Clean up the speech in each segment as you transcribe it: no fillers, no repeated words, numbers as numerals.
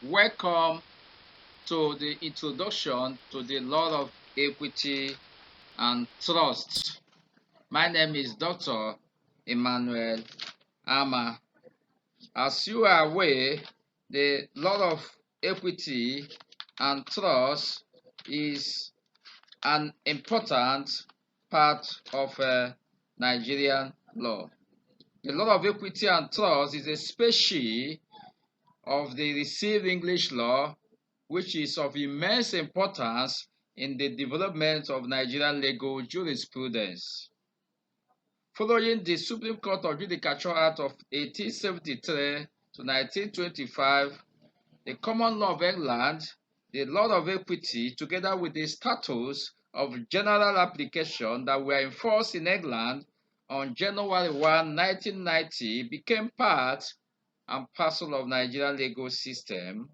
Welcome to the introduction to the law of equity and trust. My name is Dr. Emmanuel Ama. As you are aware, the law of equity and trust is an important part of Nigerian law. The law of equity and trust is a species of the received English law, which is of immense importance in the development of Nigerian legal jurisprudence. Following the Supreme Court of Judicature Act of 1873 to 1925, the common law of England, the law of equity, together with the statutes of general application that were enforced in England on January 1, 1990, became part and parcel of Nigerian legal system.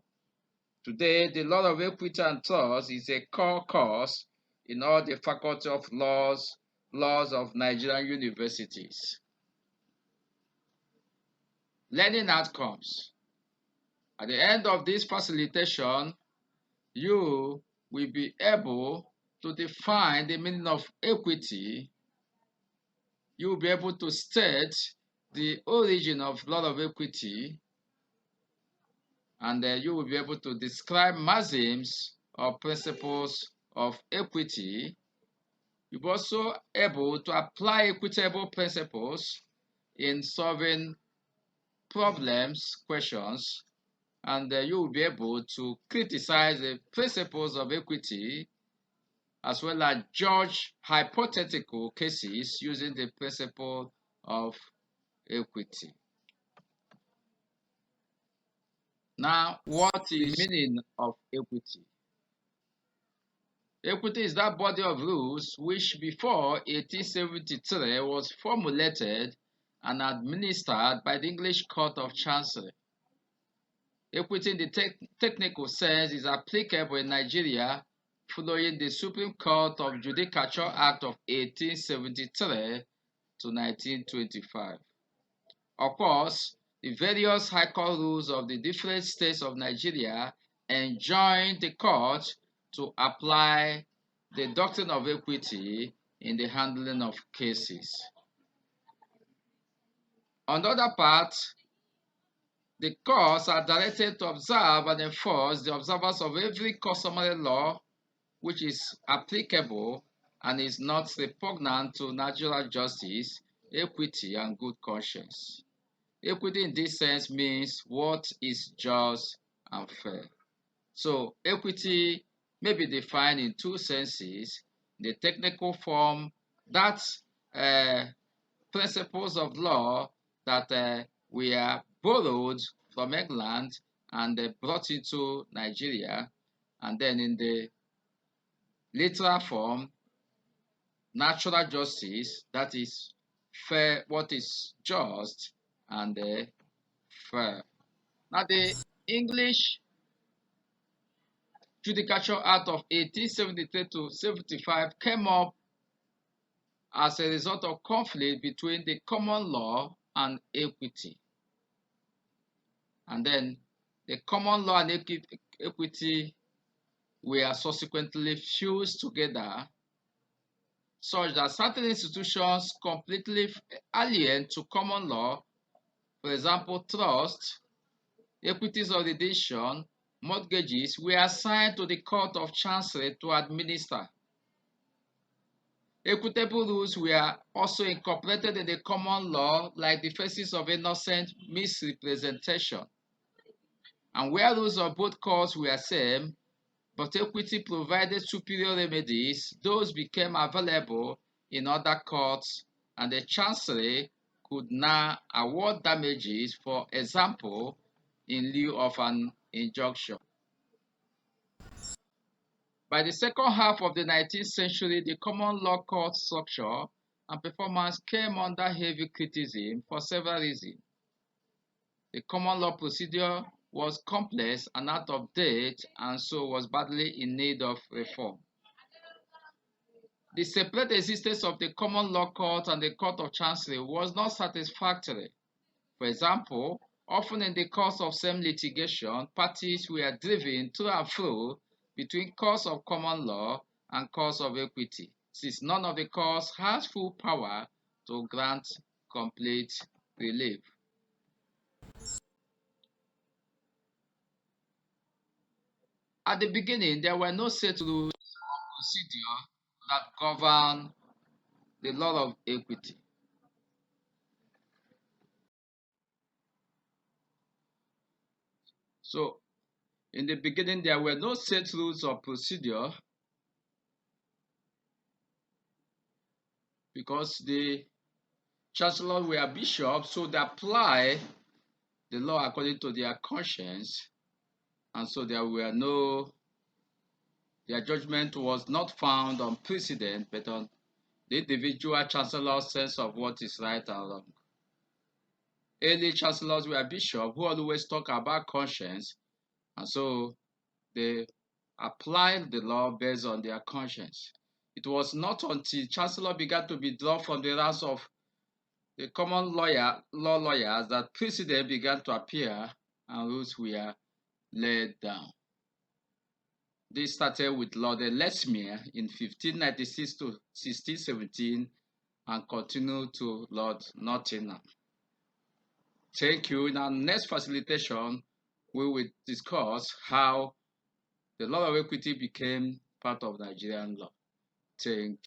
Today, the law of equity and trust is a core course in all the faculty of laws of Nigerian universities. Learning outcomes. At the end of this facilitation, you will be able to define the meaning of equity. You will be able to state the origin of law of equity, and you will be able to describe maxims or principles of equity. You'll be also able to apply equitable principles in solving problems, questions, and you will be able to criticize the principles of equity as well as judge hypothetical cases using the principle of equity. Now, what is the meaning of equity? Equity is that body of rules which before 1873 was formulated and administered by the English Court of Chancery. Equity in the technical sense is applicable in Nigeria following the Supreme Court of Judicature Act of 1873 to 1925. Of course, the various high court rules of the different states of Nigeria enjoin the court to apply the doctrine of equity in the handling of cases. On the other part, the courts are directed to observe and enforce the observance of every customary law which is applicable and is not repugnant to natural justice, equity, and good conscience. Equity in this sense means what is just and fair. So equity may be defined in two senses. The technical form, that's principles of law that we are borrowed from England and brought into Nigeria, and then in the literal form, natural justice, that is fair, what is just and fair. Now, the English Judicature Act of 1873 to 75 came up as a result of conflict between the common law and equity. And then the common law and equity were subsequently fused together such that certain institutions completely alien to common law, for example, trust, equities of redemption, mortgages, were assigned to the Court of Chancery to administer. Equitable rules were also incorporated in the common law, like defenses of innocent misrepresentation. And where rules of both courts were same, but equity provided superior remedies, those became available in other courts, and the Chancery could now award damages, for example, in lieu of an injunction. By the second half of the 19th century, the common law court structure and performance came under heavy criticism for several reasons. The common law procedure was complex and out of date, and so was badly in need of reform. The separate existence of the common law court and the Court of Chancery was not satisfactory. For example, Often in the course of same litigation, parties were driven to and fro between courts of common law and courts of equity, since none of the courts has full power to grant complete relief. At the beginning, there were no set rules or procedure that govern the law of equity. So, in the beginning, there were no set rules or procedure because the chancellors were bishops, so they apply the law according to their conscience, and so their judgment was not found on precedent, but on the individual chancellor's sense of what is right and wrong. Early chancellors were bishops who always talk about conscience, and so they applied the law based on their conscience. It was not until chancellor began to be drawn from the ranks of the common law lawyers that precedent began to appear and rules were laid down. This started with Lord Ellesmere in 1596 to 1617 and continued to Lord Nottingham. Thank you. In our next facilitation, we will discuss how the law of equity became part of Nigerian law. Thank you.